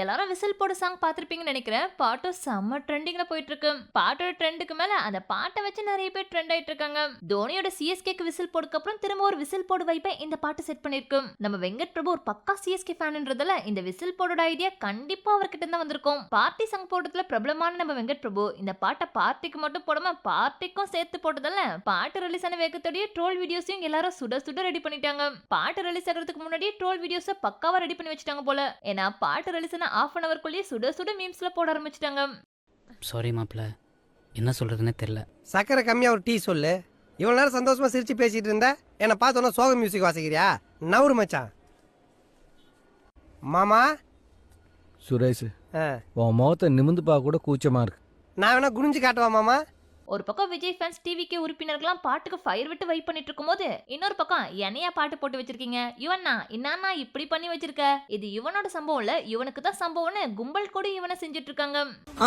எல்லாரும் விசில் போடு சாங் பாத்திருப்பீங்கன்னு நினைக்கிறேன். பாட்டும் செம்ம ட்ரெண்டிங்ல போயிட்டு இருக்கு. பாட்டோட ட்ரெண்டுக்கு மேல அந்த பாட்டை வச்சு நிறைய பேர் ட்ரெண்ட் ஆயிட்டு இருக்காங்க. தோனியோட சிஎஸ்கேக்கு விசில் போடுக்கு அப்புறம் திரும்ப ஒரு விசில் போடு வைப்பை இந்த பாட்டு செட் பண்ணிருக்கு. நம்ம வெங்கட் பிரபு ஒரு பக்கா சிஎஸ்கே ஃபேன்ன்றதால இந்த விசில் போடோட ஐடியா கண்டிப்பா அவர்கிட்ட தான் வந்திருக்கும். பார்ட்டி சாங் போடுறதுல பிரபலமான நம்ம வெங்கட் பிரபு இந்த பாட்டை பார்ட்டிக்கு மட்டும் போடாம பார்ட்டிக்கும் சேர்த்து போட்டதால பாட்டு ரிலீஸ் ஆன வேகத்தோடய ட்ரோல் வீடியோஸையும் எல்லாரும் சுட சுட ரெடி பண்ணிட்டாங்க. பாட்டு ரிலீஸ் ஆகிறதுக்கு முன்னாடியே ட்ரோல் வீடியோஸை பக்காவா ரெடி பண்ணி வச்சுட்டாங்க போல. ஏன்னா பாட்டு ரிலீஸ் ஆன half an hour குள்ளேயே சுட சுட மீம்ஸ்ல போட ஆரம்பிச்சிட்டாங்க. சாரி மாப்பிள்ள, என்ன சொல்றதுன்னே தெரியல. சக்கரை கம்மியா ஒரு டீ சொல்லு. இவ்வளவு நேரம் சந்தோஷமா சிரிச்சு பேசிட்டு இருந்த என்ன பார்த்தோன்னா சோக மியூசிக் வாசிக்கிறியா? நவுறு மச்சான். மாமா சுரேஷ், உன் முகத்தை நிமிந்து பார்க்க கூட கூச்சமா இருக்கு. நான் வேணா குனிஞ்சு காட்டுவா மாமா? ஒரு பக்கம் விஜய் ஃபேன்ஸ் டிவிக்கு உறுப்பினர்கள்லாம் பாட்டுக்கு ஃபயர் விட்டு வைப் பண்ணிட்டு இருக்கும்போது இன்னொரு பக்கம் என்னையா பாட்டு போட்டு வச்சிருக்கீங்க, இவனா என்னன்னா இப்படி பண்ணி வச்சிருக்க, இது இவனோட சம்பவம் இல்ல, இவனுக்கு தான் சம்பவம்னு கும்பல் கூட இவனை செஞ்சுட்டு இருக்காங்க.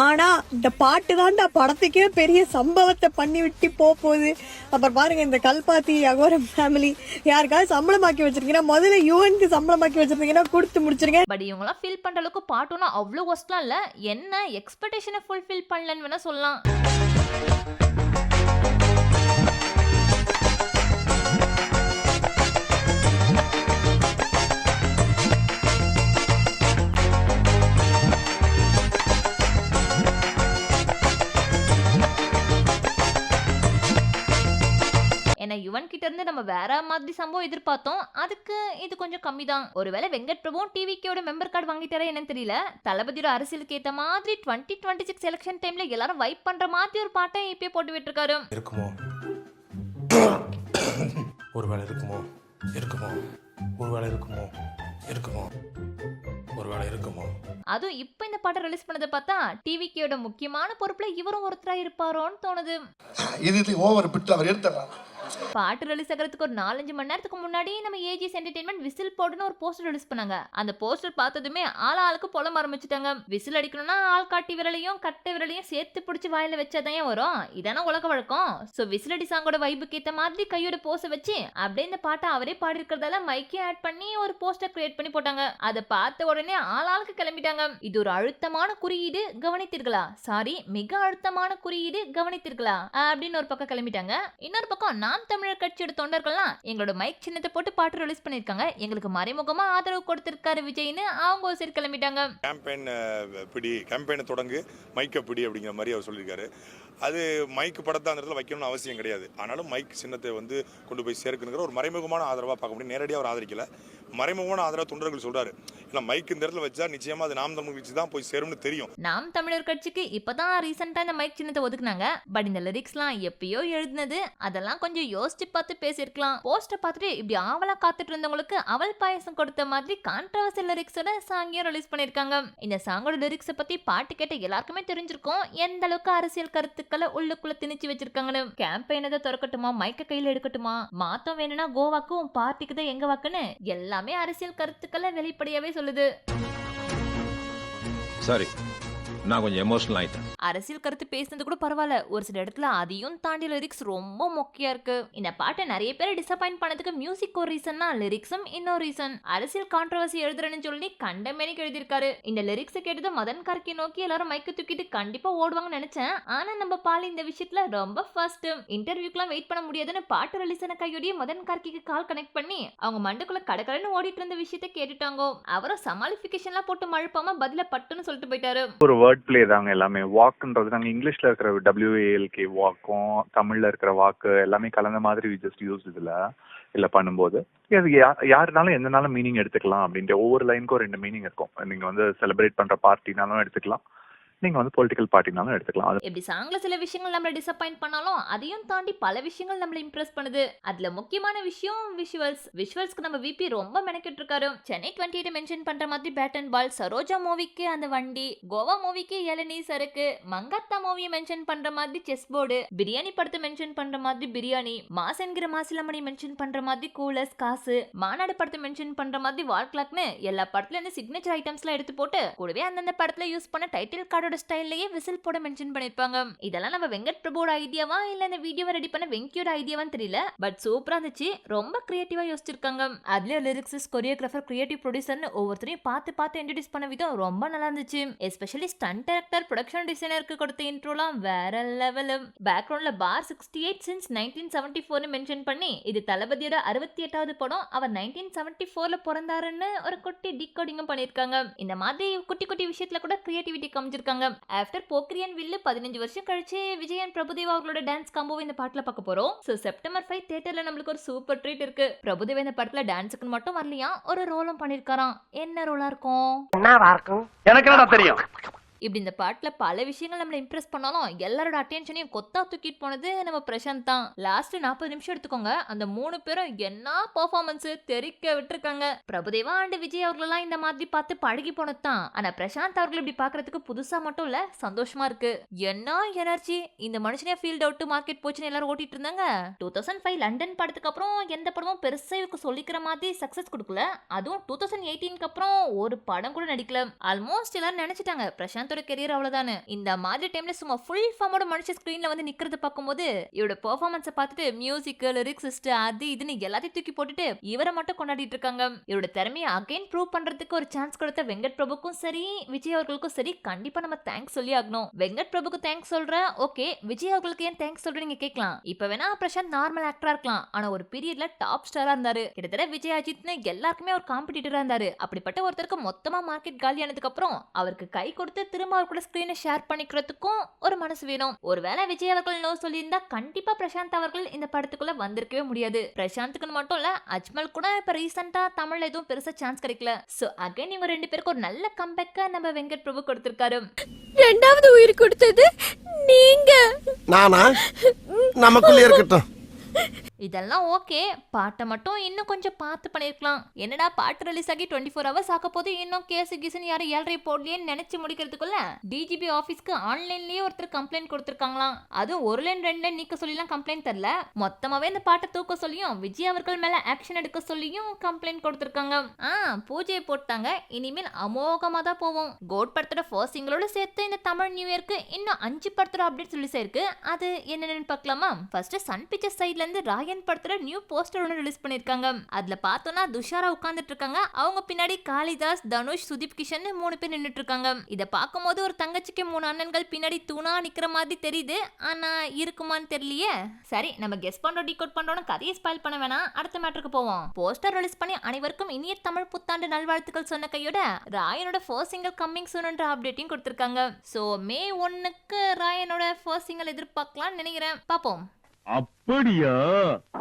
ஆனா இந்த பாட்டு தான்டா படத்துக்கே பெரிய சம்பவத்தை பண்ணி விட்டு போகுது. அப்புறம் பாருங்க, இந்த கல்பாத்தி அகோரம் ஃபேமிலி யாருக்காவது சம்பளமாக்கி வச்சிருக்கீங்கன்னா முதல்ல யுவனுக்கு சம்பளமாக்கி வச்சிருக்கீங்கன்னா கொடுத்து முடிச்சிருங்க. பட் இவங்களாம் ஃபீல் பண்ற அளவுக்கு பாட்டுனா அவ்வளோ ஒஸ்ட்லாம் இல்ல. என்ன எக்ஸ்பெக்டேஷனை ஃபுல்ஃபில் பண்ணலன்னு வேணா சொல்லலாம். ஏன்னா யுவன் கிட்ட இருந்து நம்ம வேற மாதிரி சம்பவம் எதிர்பார்த்தோம். அதுக்கு இது கொஞ்சம் கம்மி தான். ஒருவேளை வெங்கட் பிரபுவும் டிவிக்கோட மெம்பர் கார்டு வாங்கிட்டாரா என்னன்னு தெரியல. தளபதியோட அரசியலுக்கு ஏத்த மாதிரி 2026 எலெக்ஷன் டைம்ல எல்லாரும் வைப் பண்ற மாதிரி ஒரு பாட்டை இப்பயே போட்டு விட்டுருக்காரு. இருக்குமோ ஒருவேளை இருக்குமோ இருக்குமோ ஒருவேளை இருக்குமோ இருக்குமோ ஒருவேளை இருக்குமோ. அதுவும் இப்ப இந்த பாட்டை ரிலீஸ் பண்ணதை பார்த்தா டிவிக்கோட முக்கியமான பொறுப்புல இவரும் ஒருத்தரா இருப்பாரோன்னு தோணுது. இது ஓவர் பிட்டு அவர் எடுத்துறான். பாட்டு ரிலீஸ் ஆகிறதுக்கு ஒரு 4-5 மணி நேரத்துக்கு முன்னாடி நம்ம ஏஜிஎஸ் என்டர்டெயின்மெண்ட் விசில் போடுன்னு ஒரு போஸ்டர் ரிலீஸ் பண்ணாங்க. அந்த போஸ்டர் பார்த்ததுமே ஆளுக்கு புலம்ப ஆரம்பிச்சுட்டாங்க. விசில் அடிக்கணும்னா ஆள் காட்டி விரலையும் கட்டை விரலையும் சேர்த்து பிடிச்சி வாயில வச்சாதான் வரும். இதான உலக வழக்கம். சோ விசில் அடி சாங்கோட வைபுக்கு ஏத்த மாதிரி கையோட போஸ வச்சு அப்படியே இந்த பாட்டை அவரே பாடி இருக்கிறதால மைக்கே ஆட் பண்ணி ஒரு போஸ்டர் கிரியேட் பண்ணி போட்டாங்க. அதை பார்த்த உடனே ஆளுக்கு கிளம்பிட்டாங்க. இது ஒரு அழுத்தமான குறியீடு, கவனித்தீர்களா? சாரி, மிக அழுத்தமான குறியீடு, கவனித்தீர்களா அப்படின்னு ஒரு பக்கம் கிளம்பிட்டாங்க. இன்னொரு பக்கம் நாம் தமிழர் கட்சியோட தொண்டர்கள்லாம் எங்களோட மைக் சின்னத்தை போட்டு பாட்டு ரிலீஸ் பண்ணிருக்காங்க, எங்களுக்கு மறைமுகமா ஆதரவு கொடுத்திருக்காரு விஜய்னு அவங்க ஒரு சைடு கிளம்பிட்டாங்க. கேம்பெயினை தொடங்கு மைக்க பிடி அப்படிங்கிற மாதிரி அவர் சொல்லியிருக்காரு. அது மைக்கு படத்தை அந்த இடத்துல வைக்கணும்னு அவசியம் கிடையாது. ஆனாலும் மைக் சின்னத்தை வந்து கொண்டு போய் சேர்க்கணுங்கிற ஒரு மறைமுகமான ஆதரவாக பார்க்க முடியும். நேரடியாக அவர் ஆதரிக்கல, மறைமுகமான ஆதரவு தொண்டர்கள் சொல்றாரு. ஏன்னா மைக் இந்த இடத்துல வச்சா நிச்சயமா அது நாம் தமிழர் கட்சி தான் போய் சேரும்னு தெரியும். நாம் தமிழர் கட்சிக்கு இப்பதான் ரீசெண்டா இந்த மைக் சின்னத்தை ஒதுக்குனாங்க. பட் இந்த லிரிக்ஸ்லாம் எப்பயோ எழுதுனது, அதெல்லாம் கொஞ்சம் யோசிச்சு பார்த்து பேசியிருக்கலாம். போஸ்டர் பார்த்துட்டு இப்படி ஆவலா காத்துட்டு இருந்தவங்களுக்கு அவல் பாயசம் கொடுத்த மாதிரி கான்ட்ரவர்சியல் லிரிக்ஸோட சாங்கியும் ரிலீஸ் பண்ணிருக்காங்க. இந்த சாங்கோட லிரிக்ஸை பத்தி பாட்டு கேட்ட எல்லாருக்குமே தெரிஞ்சிருக்கும் எந்த அளவுக்கு அரசியல் கருத்துக்களை உள்ளுக்குள்ள திணிச்சு வச்சிருக்காங்கன்னு. கேம்பெயினை தான் திறக்கட்டுமா, மைக்க கையில எடுக்கட்டுமா, மாத்தம் வேணும்னா கோவாக்கும் பார்ட்டிக்கு தான் எங்க வாக்குன்னு எல்லாமே அரசியல் கருத்துக்களை வெளிப்படையாவே சொல்லுது. சாரி, நான் கொஞ்சம் எமோஷனல் ஆயிட்டேன். அரசியல் கருத்து பேசுனது கூட பரவாயில்ல, ஒரு சில இடத்துல அதையும் தாண்டி லிரிக்ஸ் ரொம்ப மொக்கையா இருக்கு. இந்த பாட்டை நிறைய பேரை டிசப்பாயிண்ட் பண்ணதுக்கு மியூசிக் ஒரு ரீசன்னா லிரிக்ஸும் இன்னொரு ரீசன். அரசியல் கான்ட்ரவர்சி எழுதுறேன்னு சொல்லி கண்டமேனிக்கு எழுதியிருக்காரு. இந்த லிரிக்ஸை கேட்டது மதன் கார்கி நோக்கி எல்லாரும் மைக்கு தூக்கிட்டு கண்டிப்பா ஓடுவாங்கன்னு நினைச்சேன். ஆனா நம்ம பாலி இந்த விஷயத்துல ரொம்ப ஃபர்ஸ்ட். இன்டர்வியூக்குலாம் வெயிட் பண்ண முடியாதுன்னு பாட்டு ரிலீஸ் ஆன கையோடய மதன் கார்கிக்கு கால் கனெக்ட் பண்ணி அவங்க மண்டுக்குள்ள கடற்கடன்னு ஓடிட்டு இருந்த விஷயத்த கேட்டுட்டாங்க. அவரும் சமாளிபிகேஷன்லாம் போட்டு மழுப்பாம பதில பட்டுன்னு சொல்லிட்டு போயிட்டாரு. ஒரு வேர்ட் பிளே தாங்க எல்லாமே. வாக்குன்றது நாங்கள் இங்கிலீஷ்ல இருக்கிற WALK வாக்கும் தமிழ்ல இருக்கிற வாக்கு எல்லாமே கலந்த மாதிரி வி ஜஸ்ட் யூஸ் இல்ல பண்ணும்போது அது யாருனாலும் எந்த நாளும் மீனிங் எடுத்துக்கலாம் அப்படின்ட்டு. ஒவ்வொரு லைனுக்கும் 2 மீனிங் இருக்கும். நீங்க வந்து செலிப்ரேட் பண்ற பார்ட்டினாலும் எடுத்துக்கலாம், நீங்க வந்து பொலிட்டிக்கல் பார்ட்டினாலும் எடுத்துக்கலாம். எப்படி சாங்ல சில விஷயங்கள் நம்மள டிசப்பாயிண்ட் பண்ணாலும் அதையும் தாண்டி பல விஷயங்கள் நம்மள இம்ப்ரெஸ் பண்ணுது. அதுல முக்கியமான விஷயம் விஷுவல்ஸ்க்கு நம்ம விபி ரொம்ப மெனக்கிட்டு இருக்காரு. சென்னை 28 மென்ஷன் பண்ற மாதிரி பேட் அண்ட் பால், சரோஜா மூவிக்கு அந்த வண்டி, கோவா மூவிக்கு இளநீ சரக்கு, மங்கத்தா மூவியை மென்ஷன் பண்ற மாதிரி செஸ் போர்டு, பிரியாணி படத்தை மென்ஷன் பண்ற மாதிரி பிரியாணி, மாஸ் என்கிற மாசிலமணி மென்ஷன் பண்ற மாதிரி கூலர்ஸ் காசு, மாநாடு படத்தை மென்ஷன் பண்ற மாதிரி வால் கிளாக்னு எல்லா படத்துல இருந்து சிக்னேச்சர் ஐட்டம்ஸ்லாம் எடுத்து போட்டு கூடவே அந்தந்த படத்துல யூஸ் பண்ண டைட்டில் கார்டு சாரோட ஸ்டைல்லயே விசில் போட மென்ஷன் பண்ணிருப்பாங்க. இதெல்லாம் நம்ம வெங்கட் பிரபுவோட ஐடியாவா இல்ல இந்த வீடியோவை ரெடி பண்ண வெங்கியோட ஐடியாவான்னு தெரியல. பட் சூப்பரா இருந்துச்சு. ரொம்ப கிரியேட்டிவா யோசிச்சிருக்காங்க. அதுலயே லிரிக்ஸிஸ்ட், கொரியோகிராஃபர், கிரியேட்டிவ் ப்ரொடியூசர்னு ஒவ்வொருத்தரையும் பார்த்து இன்ட்ரோடியூஸ் பண்ண விதம் ரொம்ப நல்லா இருந்துச்சு. எஸ்பெஷலி ஸ்டண்ட் டைரக்டர், ப்ரொடக்ஷன் டிசைனருக்கு கொடுத்த இன்ட்ரோலாம் வேற லெவல். பேக்ரவுண்ட்ல பார் 68 சின்ஸ் 1974 மென்ஷன் பண்ணி இது தளபதியோட 68வது படம், அவர் 1974ல பிறந்தாருன்னு ஒரு குட்டி டீகோடிங்கும் பண்ணிருக்காங்க. இந்த மாதிரி குட்டி விஷயத்துல கூட கிரியேட்டிவிட்டி காமிச்சிருக்காங்க. ஆஃப்டர் போக்ரியன் வில்லு 15 வருஷம் கழிச்சு விஜயன் பிரபுதேவா அவர்களோட டான்ஸ் காம்போவை இந்த பாட்டுல பார்க்க போறோம். சோ செப்டம்பர் 5 தியேட்டர்ல நம்மளுக்கு ஒரு சூப்பர் ட்ரீட் இருக்கு. பிரபுதேவா இந்த படத்துல டான்ஸுக்கு மட்டும் வரலையா, ஒரு ரோலும் பண்ணிருக்காராம். என்ன ரோலா இருக்கும்? எனக்கு என்னடா தெரியும். இப்படி இந்த பாட்டுல பல விஷயங்கள் நம்மள இம்ப்ரெஸ் பண்ணாலும் எல்லாரோட அட்டென்ஷனையும் கொத்தா தூக்கிட்டு போனது நம்ம பிரசாந்த் தான். லாஸ்ட் 40 நிமிஷம் எடுத்துக்கோங்க, அந்த 3 பேரும் என்ன பெர்ஃபார்மன்ஸ் தெரிக்க விட்டுருக்காங்க. பிரபுதேவா அண்ட் விஜய் அவர்களெல்லாம் இந்த மாதிரி பார்த்து பழகி போனதுதான். ஆனா பிரசாந்த் அவர்கள் இப்படி பாக்குறதுக்கு புதுசா மட்டும் இல்ல, சந்தோஷமா இருக்கு. என்ன எனர்ஜி! இந்த மனுஷனே ஃபீல்ட் அவுட் மார்க்கெட் போச்சுன்னு எல்லாரும் ஓட்டிட்டு இருந்தாங்க. 2005 லண்டன் படத்துக்கு அப்புறம் எந்த படமும் பெருசா இவருக்கு சொல்லிக்கிற மாதிரி சக்சஸ் கொடுக்கல. அதுவும் 2018க்கு அப்புறம் ஒரு படம் கூட நடிக்கல. ஆல்மோஸ்ட் எல்லாரும் நினைச்சிட்டாங்க பிரசாந்த் கெரியர் அவ்வளவுதானு. இந்த மாதிரி டைம்ல சும்மா ஃபுல் ஃபார்மோட மனுஷன் ஸ்கிரீன்ல வந்து நிக்கிறது பார்க்கும்போது இவரோட பெர்ஃபார்மன்ஸை பார்த்துட்டு மியூசிக், லிரிக்ஸிஸ்ட் அது இதுன்னு எல்லாத்தையும் தூக்கி போட்டுட்டு இவரை மட்டும் கொண்டாடிட்டு இருக்காங்க. இவரோட திறமையை அகைன் ப்ரூவ் பண்றதுக்கு ஒரு சான்ஸ் கொடுத்த வெங்கட் பிரபுக்கும் சரி, விஜய் அவர்களுக்கும் சரி, கண்டிப்பா நம்ம தேங்க்ஸ் சொல்லி ஆகணும். வெங்கட் பிரபுக்கு தேங்க்ஸ் சொல்றேன், ஓகே. விஜய் அவர்களுக்கு ஏன் தேங்க்ஸ் சொல்றேன் நீங்க கேட்கலாம். இப்ப வேணா பிரசாந்த் நார்மல் ஆக்டரா இருக்கலாம், ஆனா ஒரு பீரியட்ல டாப் ஸ்டாரா இருந்தாரு. கிட்டத்தட்ட விஜய், அஜித்னு எல்லாருக்குமே ஒரு காம்படிட்டரா இருந்தாரு. அப்படிப்பட்ட ஒருத்தருக்கு மொத்தமா மார்க்கெட் காலியானதுக்கு அப்புறம் அவருக்கு கை கொடுத்து திரும்ப அவர் கூட ஸ்கிரீனை ஷேர் பண்ணிக்கிறதுக்கும் ஒரு மனசு வேணும். ஒருவேளை விஜய் அவர்கள் நோ சொல்லியிருந்தா கண்டிப்பா பிரசாந்த் அவர்கள் இந்த படத்துக்குள்ள வந்திருக்கவே முடியாது. பிரசாந்த்க்கு மட்டும் இல்ல, அஜ்மல் கூட இப்ப ரீசெண்டா தமிழ்ல எதுவும் பெருசா சான்ஸ் கிடைக்கல. சோ அகைன் இவங்க 2 பேருக்கு ஒரு நல்ல கம்பேக்க நம்ம வெங்கட் பிரபு கொடுத்திருக்காரு. ரெண்டாவது உயிர் கொடுத்தது நீங்க. நானா? நமக்குள்ளே இருக்கட்டும். இதெல்லாம் ஓகே. பாட்டை மட்டும் இன்னும் கொஞ்சம் பார்த்து பண்ணிருக்கலாம். என்னடா பாட்டு ரிலீஸ் ஆகி 24 ஹவர்ஸ் ஆக போது இன்னும் கேஸ் கீசன் யாரும் 7.5 போடலையேன்னு நினைச்சு முடிக்கிறதுக்குள்ள டிஜிபி ஆபீஸ்க்கு ஆன்லைன்லயே ஒருத்தர் கம்ப்ளைண்ட் கொடுத்திருக்காங்களாம். அதுவும் 1 லைன் 2 லைன் நீக்க சொல்லிலாம் கம்ப்ளைண்ட் தரல, மொத்தமாவே இந்த பாட்டை தூக்க சொல்லியும் விஜய் அவர்கள் மேல ஆக்ஷன் எடுக்க சொல்லியும் கம்ப்ளைண்ட் கொடுத்திருக்காங்க. பூஜையை போட்டாங்க, இனிமேல் அமோகமா தான் போவோம். கோட் படத்தோட ஃபர்ஸ்ட் சிங்கிளோட சேர்த்து இந்த தமிழ் நியூ இயர்க்கு இன்னும் 5 படத்தோட அப்டேட் ரிலீஸ் ஆயிருக்கு. அது என்னன்னு பார்க்கலாமா? ஃபர்ஸ்ட் சன் பிக்சர்ஸ் சைட்ல இருந்து ராயன் படத்துல நியூ போஸ்டர் ஒன்று ரிலீஸ் பண்ணிருக்காங்க. அதுல பார்த்தோம்னா துஷாரா உட்கார்ந்துட்டு இருக்காங்க. அவங்க பின்னாடி காளிதாஸ், தனுஷ், சுதீப் கிஷன் 3 பேர் நின்னுட்டு இருக்காங்க. இத பார்க்கும்போது ஒரு தங்கச்சிக்கு 3 அண்ணன்கள் பின்னாடி தூணா நிக்கிற மாதிரி தெரியுது. ஆனா இருக்குமான்னு தெரியலையே. சரி, நம்ம கெஸ் பண்றோம், டீகோட் பண்றோம், கதையை ஸ்பாயில் பண்ண வேணாம். அடுத்த மேட்டருக்கு போவோம். போஸ்டர் ரிலீஸ் பண்ணி அனைவருக்கும் இனிய தமிழ் புத்தாண்டு நல்வாழ்த்துக்கள் சொன்ன கையோட ராயனோட ஃபர்ஸ்ட் சிங்கிள் கம்மிங் சூன்ன்ற அப்டேட்டையும் கொடுத்திருக்காங்க. சோ மே 1க்கு ராயனோட ஃபர்ஸ்ட் சிங்கிள் எதிர்பார்க்கலாம்னு நினைக்கிறேன். பாப்போம். அப்படியா?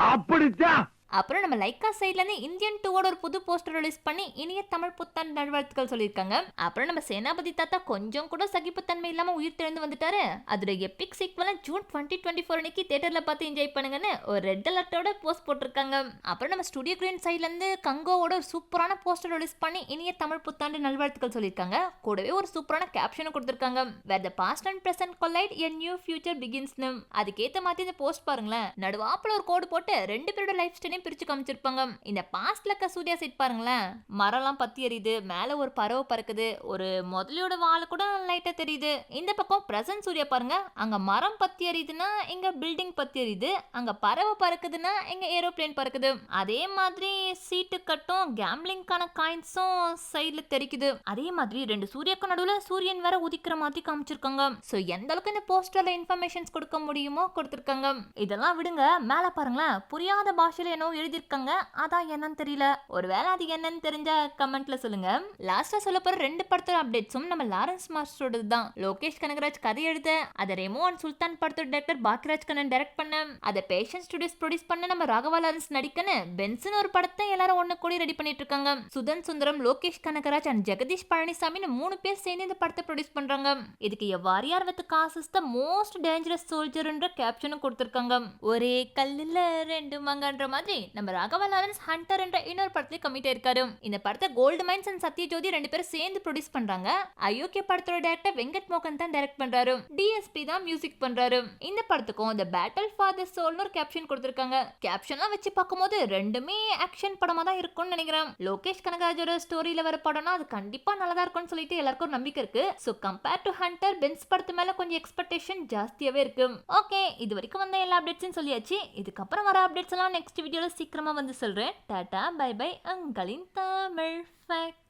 அப்படிச்சா? அப்புறம் நம்ம லைக்கா சைட்ல இருந்து இந்தியன் 2வோட ஒரு புது போஸ்டர் ரிலீஸ் பண்ணி இனிய தமிழ் புத்தாண்டு நல்வாழ்த்துக்கள் சொல்லியிருக்காங்க. அப்புறம் நம்ம சேனாபதி தாத்தா கொஞ்சம் கூட சகிப்புத்தன்மை இல்லாம உயிர் தெழுந்து வந்துட்டாரு. அதோட எபிக் சீக்வலை ஜூன் 2024 அன்னைக்கு தியேட்டர்ல பார்த்து என்ஜாய் பண்ணுங்கன்னு ஒரு ரெட் அலர்ட்டோட போஸ்ட் போட்டிருக்காங்க. அப்புறம் நம்ம ஸ்டுடியோ கிரீன் சைட்ல இருந்து கங்கோவோட ஒரு சூப்பரான போஸ்டர் ரிலீஸ் பண்ணி இனிய தமிழ் புத்தாண்டு நல்வாழ்த்துக்கள் சொல்லியிருக்காங்க. கூடவே ஒரு சூப்பரான கேப்ஷனும் கொடுத்திருக்காங்க. where the past and present collide, a new future begins. அதுக்கேத்த மாதிரி இந்த போஸ்ட் பாருங்களேன். நடுவாப்புல ஒரு கோடு போட்டு 2 பேரோட லைஃப் ஸ்டைலையும் பிரிச்சு காமிச்சிருப்பாங்க. இந்த பாஸ்ட்ல இருக்க சூர்யா சைட் பாருங்களேன், மரம்லாம் பத்தி எரியுது, மேல ஒரு பறவை பறக்குது, ஒரு முதலியோட வாழை கூட லைட்டா தெரியுது. இந்த பக்கம் பிரசன்ட் சூர்யா பாருங்க, அங்க மரம் பத்தி எரியுதுன்னா இங்க பில்டிங் பத்தி எரியுது, அங்க பறவை பறக்குதுன்னா இங்க ஏரோப்ளேன் பறக்குது. அதே மாதிரி சீட்டு கட்டும் கேம்லிங்கான காயின்ஸும் சைட்ல தெரிக்குது. அதே மாதிரி 2 சூர்யாக்கு நடுவுல சூரியன் வேற உதிக்கிற மாதிரி காமிச்சிருக்காங்க. சோ எந்த அளவுக்கு இந்த போஸ்டர்ல இன்ஃபர்மேஷன்ஸ் கொடுக்க முடியுமோ கொடுத்திருக்காங்க. இதெல்லாம் விடுங்க, மேல பாருங்களேன், புரியாத பாஷையில என்ன எழுதிருக்காங்க, அதான் என்னன்னு தெரியல. ஒருவேளை அது என்னன்னு தெரிஞ்ச கமெண்ட்ல சொல்லுங்க. லாஸ்டா சொல்ல போற 2 படத்தோட அப்டேட்ஸும் நம்ம லாரன்ஸ் மாஸ்டரோட தான். லோகேஷ் கனகராஜ் கதை எழுத, அதை ரெமோ அண்ட் சுல்தான் படத்தோட டைரக்டர் பாக்கியராஜ் கண்ணன் டைரக்ட் பண்ண, அதை பேஷன் ஸ்டுடியோஸ் ப்ரொடியூஸ் பண்ண நம்ம ராகவா லாரன்ஸ் நடிக்கன்னு பென்சன் ஒரு படத்தை எல்லாரும் ஒண்ணு கூடி ரெடி பண்ணிட்டு இருக்காங்க. சுதன் சுந்தரம், லோகேஷ் கனகராஜ் அண்ட் ஜெகதீஷ் பழனிசாமின்னு 3 பேர் சேர்ந்து இந்த படத்தை ப்ரொடியூஸ் பண்றாங்க. இதுக்கு a warrior with cause is the most dangerous soldier என்ற கேப்ஷனும் கொடுத்திருக்காங்க. ஒரே கல்லுல 2 மங்கன்ற மாதிரி மாதிரி நம்ம ராகவா லாரன்ஸ் ஹண்டர் என்ற இன்னொரு படத்துல கமிட் ஆயிருக்காரு. இந்த படத்தை கோல்டு மைன்ஸ் அண்ட் சத்யஜோதி 2 பேரும் சேர்ந்து ப்ரொடியூஸ் பண்றாங்க. அயோக்கிய படத்தோட டைரக்டர் வெங்கட் மோகன் தான் டைரக்ட் பண்றாரு. டிஎஸ்பி தான் மியூசிக் பண்றாரு. இந்த படத்துக்கும் The Battle for the Soulனு ஒரு கேப்ஷன் கொடுத்திருக்காங்க. கேப்ஷன்லாம் வச்சு பார்க்கும்போது ரெண்டுமே ஆக்ஷன் படமா தான் இருக்கும்னு நினைக்கிறேன். லோகேஷ் கனகராஜோட ஸ்டோரியில வர படம்னா அது கண்டிப்பா நல்லதா இருக்கும்னு சொல்லிட்டு எல்லாருக்கும் ஒரு நம்பிக்கை இருக்கு. So compare to Hunter, Benz படத்து மேல கொஞ்சம் எக்ஸ்பெக்டேஷன் ஜாஸ்தியாவே இருக்கு. ஓகே, இது வரைக்கும் வந்த எல்லா அப்டேட்ஸும் சொல்லியாச்சு. இதுக்கப்புறம் வர அப்டேட்ஸ் எல்லாம் நெக்ஸ்ட் வீடியோல சீக்கிரமா வந்து சொல்றேன். டாடா பை பை, உங்களின் தமிழ் ஃபேக்ட்.